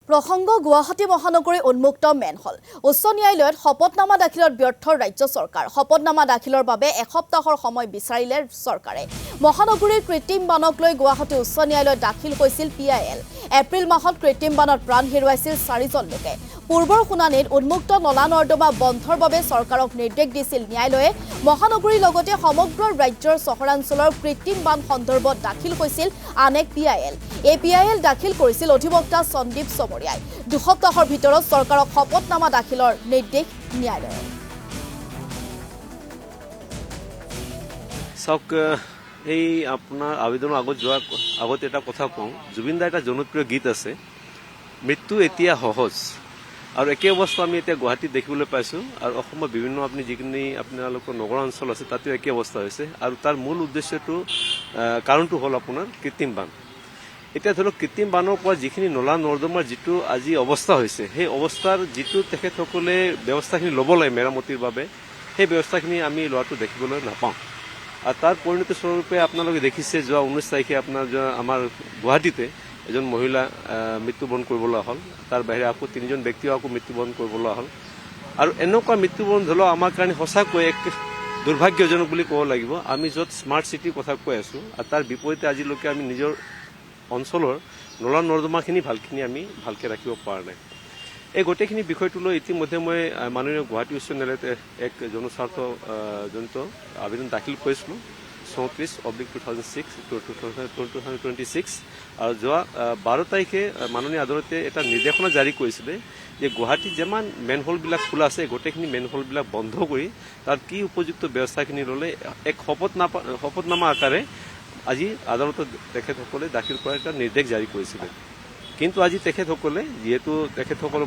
প্ৰসংগ গুৱাহাটী মহানগৰী উন্মুক্ত মেনহল উচ্চ ন্যায়ালয়ত শপতনামা দাখিলত ব্যৰ্থ ৰাজ্য চৰকাৰ শপতনামা দাখিলৰ বাবে এসপ্তাহৰ সময় বিচাৰিলে চৰকাৰে মহানগৰীৰ কৃত্ৰিম বানক লৈ গুৱাহাটী উচ্চ ন্যায়ালয়ত দাখিল হৈছিল PIL এপ্ৰিল মাহত কৃত্ৰিম বানত প্ৰাণ হেৰুৱাইছিল 4জন লোকে পূৰ্বৰ শুনানিত উন্মুক্ত নলা নৰ্দমা বন্ধৰ বাবে চৰকাৰক নিৰ্দেশ দিছিল ন্যায়ালয়ে মহানগৰীৰ লগতে সমগ্ৰ ৰাজ্যৰ চহৰাঞ্চলৰ কৃত্ৰিম বান সন্দৰ্ভত দাখিল হৈছিল আনেক PIL এই PIL দাখিল কৰিছিল অধিবক্তা সন্দীপ চমৰীয়াই দুসপ্তাহৰ ভিতৰত চৰকাৰক শপতনামা দাখিলৰ নিৰ্দেশ ন্যায়ালয়ৰ চাওক এই আপোনাৰ আবেদনৰ আগত এটা কথা কওঁ জুবিন দাৰ এটা জনপ্ৰিয় গীত আছে মৃত্যু এতিয়া সহজ আৰু একে অৱস্থা আমি এতিয়া গুৱাহাটীত দেখিবলৈ পাইছোঁ আৰু অসমৰ বিভিন্ন আপুনি যিখিনি আপোনালোকৰ নগৰ অঞ্চল আছে তাতেও একে অৱস্থা হৈছে আৰু তাৰ মূল উদ্দেশ্যটো কাৰণটো হ'ল আপোনাৰ কৃত্ৰিম বান এতিয়া ধৰক কৃত্ৰিম বানৰ পৰা যিখিনি নলা নৰ্দমাৰ যিটো আজি অৱস্থা হৈছে সেই অৱস্থাৰ যিটো তেখেতসকলে ব্যৱস্থাখিনি ল'ব লাগে মেৰামতিৰ বাবে সেই ব্যৱস্থাখিনি আমি লোৱাটো দেখিবলৈ নাপাওঁ আৰু তাৰ পৰিণতি স্বৰূপে আপোনালোকে দেখিছে যোৱা 19 তাৰিখে আপোনাৰ আমাৰ গুৱাহাটীতে এজন মহিলা মৃত্যুবৰণ কৰিবলৈ হ'ল তাৰ বাহিৰে আকৌ 3জন ব্যক্তিও আকৌ মৃত্যুবৰণ কৰিবলৈ হ'ল আৰু এনেকুৱা মৃত্যুবৰণ ধৰক আমাৰ কাৰণে সঁচাকৈ এক দুৰ্ভাগ্যজনক বুলি ক'ব লাগিব আমি য'ত স্মাৰ্ট চিটিৰ কথা কৈ আছোঁ আৰু তাৰ বিপৰীতে আজিলৈকে আমি নিজৰ অঞ্চলৰ নলা নৰ্দমাখিনি আমি ভালকৈ ৰাখিব পৰা নাই এই গোটেইখিনি বিষয়টোলৈ ইতিমধ্যে মই মাননীয় গুৱাহাটী উচ্চ ন্যায়ালয়ত এক জনস্বাৰ্থ জনিত আবেদন দাখিল কৰিছিলোঁ 34/2006 আৰু যোৱা 12 তাৰিখে মাননীয় আদালতে এটা নিৰ্দেশনা জাৰি কৰিছিলে যে গুৱাহাটীত যিমান মেনহলবিলাক খোলা আছে গোটেইখিনি মেনহলবিলাক বন্ধ কৰি তাত কি উপযুক্ত ব্যৱস্থাখিনি ল'লে এক শপতনামা আকাৰে আজি আদালতত তেখেতসকলে দাখিল কৰাৰ এটা নিৰ্দেশ জাৰি কৰিছিলে কিন্তু আজি তেখেতসকলে যিহেতু তেখেতসকলৰ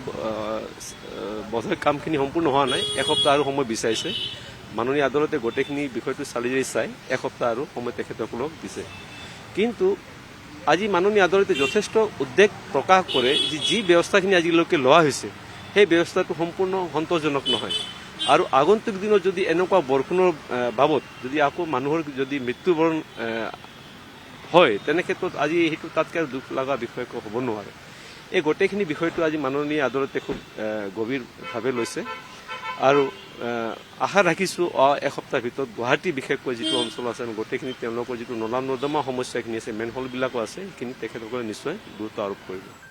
বধৰ কামখিনি সম্পূৰ্ণ হোৱা নাই এসপ্তাহ আৰু সময় বিচাৰিছে মাননীয় আদালতে গোটেইখিনি বিষয়টো চালি জাৰি চাই এসপ্তাহ আৰু সময় তেখেতসকলক দিছে কিন্তু আজি মাননীয় আদালতে যথেষ্ট উদ্বেগ প্ৰকাশ কৰে যে যি ব্যৱস্থাখিনি আজিলৈকে লোৱা হৈছে সেই ব্যৱস্থাটো সম্পূৰ্ণ সন্তোষজনক নহয় আৰু আগন্তুক দিনত যদি এনেকুৱা বৰষুণৰ বাবদ যদি আকৌ মানুহৰ যদি মৃত্যুবৰণ হয় তেনে ক্ষেত্ৰত আজি সেইটো তাতকৈ দুখ লগা বিষয় হ'ব নোৱাৰে এই গোটেইখিনি বিষয়টো আজি মাননীয় আদালতে খুব গভীৰভাৱে লৈছে আৰু আশা ৰাখিছোঁ এসপ্তাহৰ ভিতৰত গুৱাহাটী বিশেষকৈ যিটো অঞ্চল আছে গোটেইখিনি তেওঁলোকৰ যিটো নলা নৰ্দমা সমস্যাখিনি আছে মেনহলবিলাকো আছে সেইখিনি তেখেতসকলে নিশ্চয় গুৰুত্ব আৰোপ কৰিব